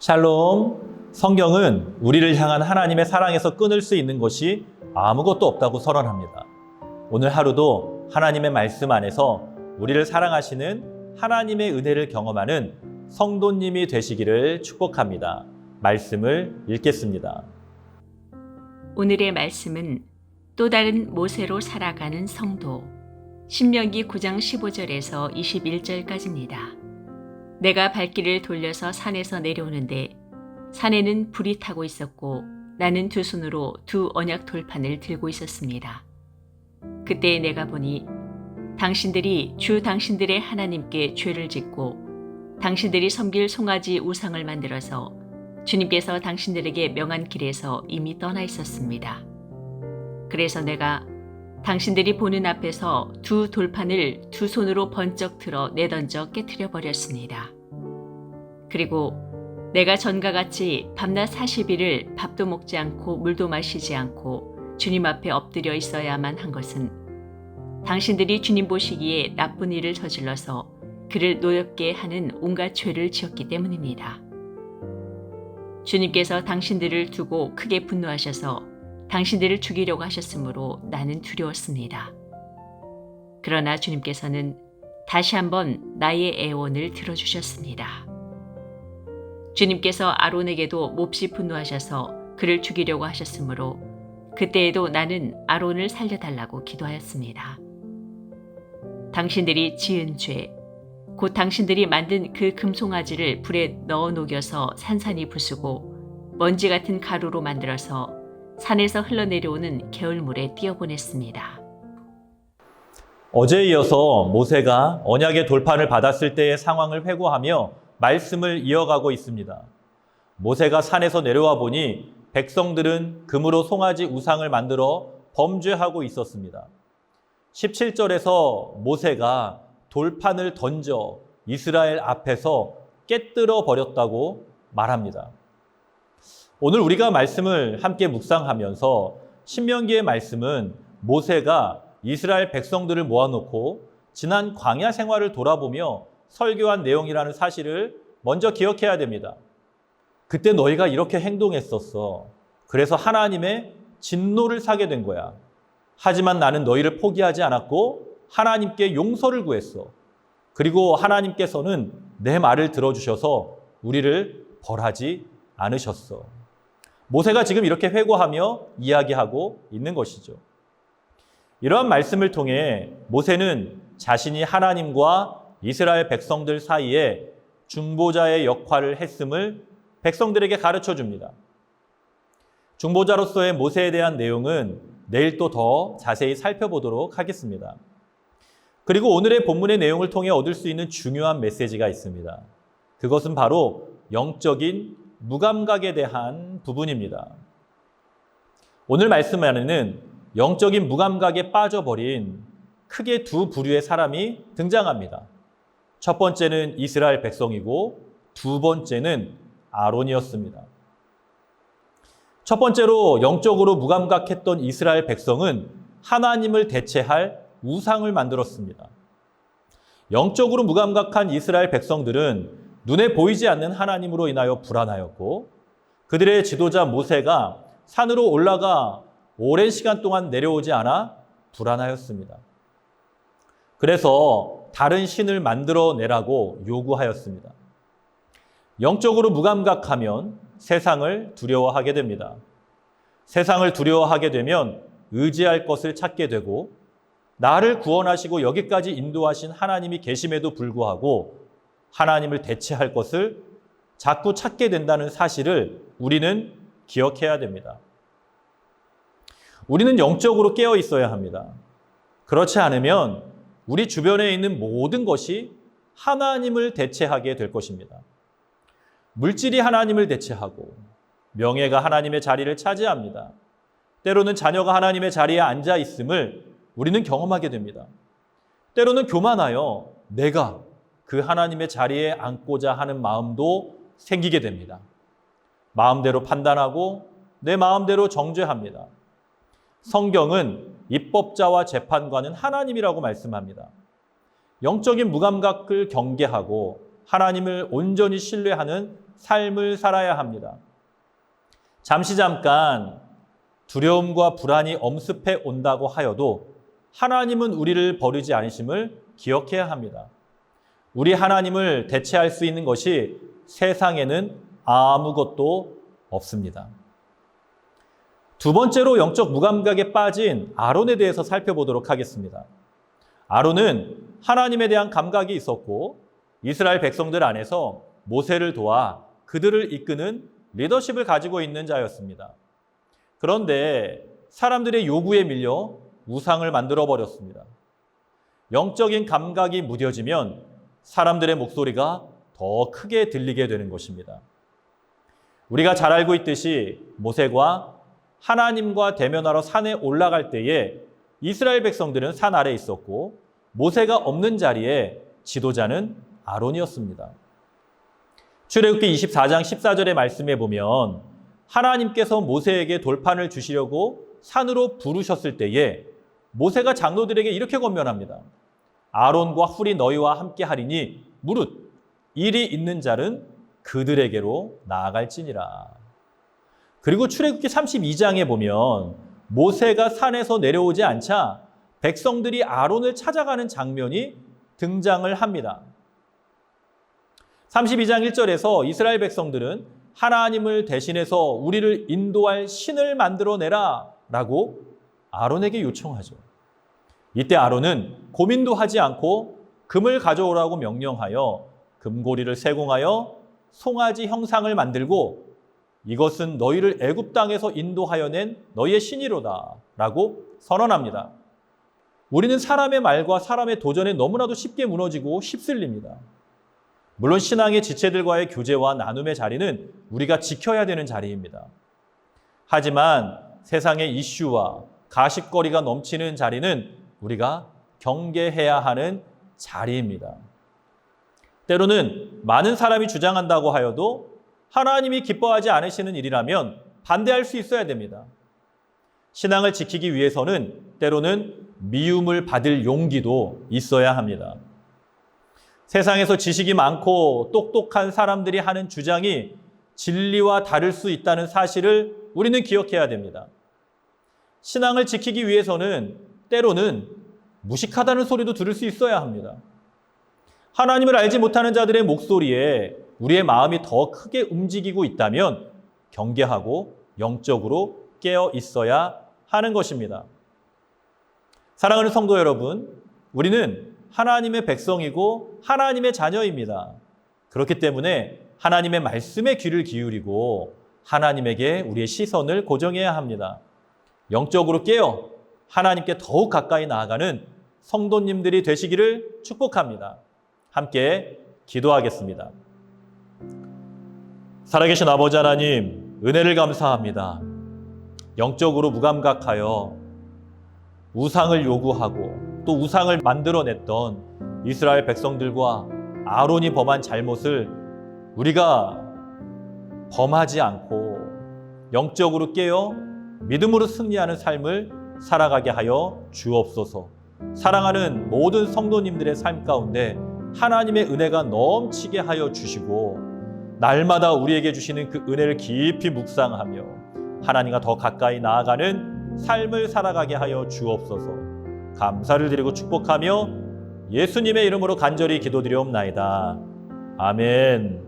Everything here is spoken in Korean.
샬롬. 성경은 우리를 향한 하나님의 사랑에서 끊을 수 있는 것이 아무것도 없다고 선언합니다. 오늘 하루도 하나님의 말씀 안에서 우리를 사랑하시는 하나님의 은혜를 경험하는 성도님이 되시기를 축복합니다. 말씀을 읽겠습니다. 오늘의 말씀은 또 다른 모세로 살아가는 성도, 신명기 9장 15절에서 21절까지입니다. 내가 발길을 돌려서 산에서 내려오는데 산에는 불이 타고 있었고 나는 두 손으로 두 언약 돌판을 들고 있었습니다. 그때 내가 보니 당신들이 주 당신들의 하나님께 죄를 짓고 당신들이 섬길 송아지 우상을 만들어서 주님께서 당신들에게 명한 길에서 이미 떠나 있었습니다. 그래서 내가 당신들이 보는 앞에서 두 돌판을 두 손으로 번쩍 들어 내던져 깨트려 버렸습니다. 그리고 내가 전과 같이 밤낮 40일을 밥도 먹지 않고 물도 마시지 않고 주님 앞에 엎드려 있어야만 한 것은 당신들이 주님 보시기에 나쁜 일을 저질러서 그를 노엽게 하는 온갖 죄를 지었기 때문입니다. 주님께서 당신들을 두고 크게 분노하셔서 당신들을 죽이려고 하셨으므로 나는 두려웠습니다. 그러나 주님께서는 다시 한번 나의 애원을 들어주셨습니다. 주님께서 아론에게도 몹시 분노하셔서 그를 죽이려고 하셨으므로 그때에도 나는 아론을 살려달라고 기도하였습니다. 당신들이 지은 죄, 곧 당신들이 만든 그 금송아지를 불에 넣어 녹여서 산산이 부수고 먼지 같은 가루로 만들어서 산에서 흘러내려오는 개울물에 띄어보냈습니다. 어제에 이어서 모세가 언약의 돌판을 받았을 때의 상황을 회고하며 말씀을 이어가고 있습니다. 모세가 산에서 내려와 보니 백성들은 금으로 송아지 우상을 만들어 범죄하고 있었습니다. 17절에서 모세가 돌판을 던져 이스라엘 앞에서 깨뜨려 버렸다고 말합니다. 오늘 우리가 말씀을 함께 묵상하면서 신명기의 말씀은 모세가 이스라엘 백성들을 모아놓고 지난 광야 생활을 돌아보며 설교한 내용이라는 사실을 먼저 기억해야 됩니다. 그때 너희가 이렇게 행동했었어. 그래서 하나님의 진노를 사게 된 거야. 하지만 나는 너희를 포기하지 않았고 하나님께 용서를 구했어. 그리고 하나님께서는 내 말을 들어주셔서 우리를 벌하지 않으셨어. 모세가 지금 이렇게 회고하며 이야기하고 있는 것이죠. 이러한 말씀을 통해 모세는 자신이 하나님과 이스라엘 백성들 사이에 중보자의 역할을 했음을 백성들에게 가르쳐 줍니다. 중보자로서의 모세에 대한 내용은 내일 또 더 자세히 살펴보도록 하겠습니다. 그리고 오늘의 본문의 내용을 통해 얻을 수 있는 중요한 메시지가 있습니다. 그것은 바로 영적인 무감각에 대한 부분입니다. 오늘 말씀 안에는 영적인 무감각에 빠져버린 크게 두 부류의 사람이 등장합니다. 첫 번째는 이스라엘 백성이고 두 번째는 아론이었습니다. 첫 번째로 영적으로 무감각했던 이스라엘 백성은 하나님을 대체할 우상을 만들었습니다. 영적으로 무감각한 이스라엘 백성들은 눈에 보이지 않는 하나님으로 인하여 불안하였고 그들의 지도자 모세가 산으로 올라가 오랜 시간 동안 내려오지 않아 불안하였습니다. 그래서 다른 신을 만들어내라고 요구하였습니다. 영적으로 무감각하면 세상을 두려워하게 됩니다. 세상을 두려워하게 되면 의지할 것을 찾게 되고 나를 구원하시고 여기까지 인도하신 하나님이 계심에도 불구하고 하나님을 대체할 것을 자꾸 찾게 된다는 사실을 우리는 기억해야 됩니다. 우리는 영적으로 깨어 있어야 합니다. 그렇지 않으면 우리 주변에 있는 모든 것이 하나님을 대체하게 될 것입니다. 물질이 하나님을 대체하고 명예가 하나님의 자리를 차지합니다. 때로는 자녀가 하나님의 자리에 앉아 있음을 우리는 경험하게 됩니다. 때로는 교만하여 내가 그 하나님의 자리에 앉고자 하는 마음도 생기게 됩니다. 마음대로 판단하고 내 마음대로 정죄합니다. 성경은 입법자와 재판관은 하나님이라고 말씀합니다. 영적인 무감각을 경계하고 하나님을 온전히 신뢰하는 삶을 살아야 합니다. 잠깐 두려움과 불안이 엄습해 온다고 하여도 하나님은 우리를 버리지 않으심을 기억해야 합니다. 우리 하나님을 대체할 수 있는 것이 세상에는 아무것도 없습니다. 두 번째로 영적 무감각에 빠진 아론에 대해서 살펴보도록 하겠습니다. 아론은 하나님에 대한 감각이 있었고 이스라엘 백성들 안에서 모세를 도와 그들을 이끄는 리더십을 가지고 있는 자였습니다. 그런데 사람들의 요구에 밀려 우상을 만들어 버렸습니다. 영적인 감각이 무뎌지면 사람들의 목소리가 더 크게 들리게 되는 것입니다. 우리가 잘 알고 있듯이 모세가 하나님과 대면하러 산에 올라갈 때에 이스라엘 백성들은 산 아래에 있었고 모세가 없는 자리에 지도자는 아론이었습니다. 출애굽기 24장 14절의 말씀에 보면 하나님께서 모세에게 돌판을 주시려고 산으로 부르셨을 때에 모세가 장로들에게 이렇게 권면합니다. 아론과 훌이 너희와 함께 하리니 무릇 일이 있는 자는 그들에게로 나아갈지니라. 그리고 출애굽기 32장에 보면 모세가 산에서 내려오지 않자 백성들이 아론을 찾아가는 장면이 등장을 합니다. 32장 1절에서 이스라엘 백성들은 하나님을 대신해서 우리를 인도할 신을 만들어내라 라고 아론에게 요청하죠. 이때 아론은 고민도 하지 않고 금을 가져오라고 명령하여 금고리를 세공하여 송아지 형상을 만들고 이것은 너희를 애굽 땅에서 인도하여 낸 너희의 신이로다 라고 선언합니다. 우리는 사람의 말과 사람의 도전에 너무나도 쉽게 무너지고 휩쓸립니다. 물론 신앙의 지체들과의 교제와 나눔의 자리는 우리가 지켜야 되는 자리입니다. 하지만 세상의 이슈와 가십거리가 넘치는 자리는 우리가 경계해야 하는 자리입니다. 때로는 많은 사람이 주장한다고 하여도 하나님이 기뻐하지 않으시는 일이라면 반대할 수 있어야 됩니다. 신앙을 지키기 위해서는 때로는 미움을 받을 용기도 있어야 합니다. 세상에서 지식이 많고 똑똑한 사람들이 하는 주장이 진리와 다를 수 있다는 사실을 우리는 기억해야 됩니다. 신앙을 지키기 위해서는 때로는 무식하다는 소리도 들을 수 있어야 합니다. 하나님을 알지 못하는 자들의 목소리에 우리의 마음이 더 크게 움직이고 있다면 경계하고 영적으로 깨어 있어야 하는 것입니다. 사랑하는 성도 여러분, 우리는 하나님의 백성이고 하나님의 자녀입니다. 그렇기 때문에 하나님의 말씀에 귀를 기울이고 하나님에게 우리의 시선을 고정해야 합니다. 영적으로 깨어 하나님께 더욱 가까이 나아가는 성도님들이 되시기를 축복합니다. 함께 기도하겠습니다. 살아계신 아버지 하나님, 은혜를 감사합니다. 영적으로 무감각하여 우상을 요구하고 또 우상을 만들어냈던 이스라엘 백성들과 아론이 범한 잘못을 우리가 범하지 않고 영적으로 깨어 믿음으로 승리하는 삶을 살아가게 하여 주옵소서. 사랑하는 모든 성도님들의 삶 가운데 하나님의 은혜가 넘치게 하여 주시고 날마다 우리에게 주시는 그 은혜를 깊이 묵상하며 하나님과 더 가까이 나아가는 삶을 살아가게 하여 주옵소서. 감사를 드리고 축복하며 예수님의 이름으로 간절히 기도드리옵나이다. 아멘.